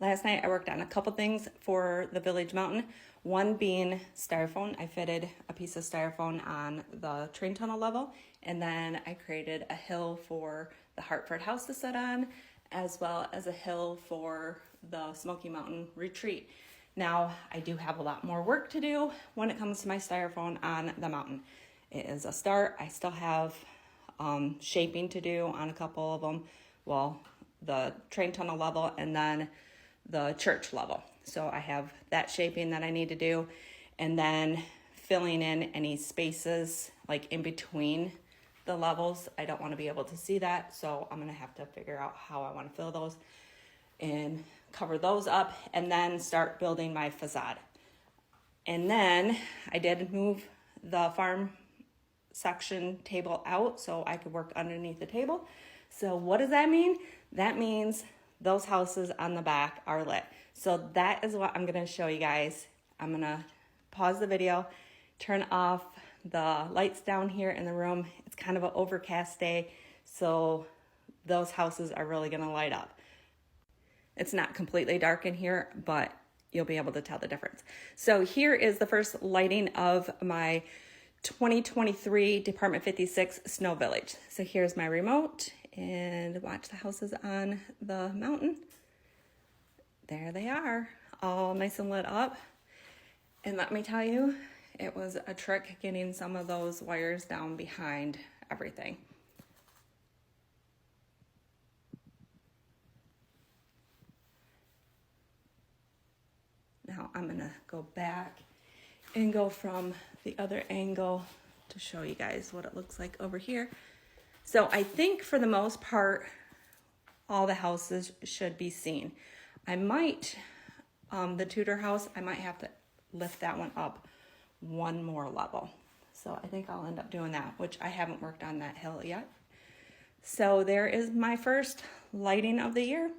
Last night I worked on a couple things for the village mountain. One being styrofoam. I fitted a piece of styrofoam on the train tunnel level, and then I created a hill for the Hartford house to sit on, as well as a hill for the Smoky Mountain retreat. Now, I do have a lot more work to do when it comes to my styrofoam on the mountain. It is a start. I still have shaping to do on a couple of them. Well, the train tunnel level and then the church level. So I have that shaping that I need to do, and then filling in any spaces like in between the levels. I don't want to be able to see that, so I'm going to have to figure out how I want to fill those and cover those up, and then start building my facade. And then I did move the farm section table out so I could work underneath the table. So what does that mean? That means those houses on the back are lit. So that is what I'm gonna show you guys. I'm gonna pause the video, turn off the lights down here in the room. It's kind of an overcast day, so those houses are really gonna light up. It's not completely dark in here, but you'll be able to tell the difference. So here is the first lighting of my 2023 Department 56 Snow Village. So here's my remote, and watch the houses on the mountain. There they are, all nice and lit up. And let me tell you, it was a trick getting some of those wires down behind everything. Now I'm gonna go back and go from the other angle to show you guys what it looks like over here. So I think for the most part, all the houses should be seen. I might, the Tudor house, I might have to lift that one up one more level. So I think I'll end up doing that, which I haven't worked on that hill yet. So there is my first lighting of the year.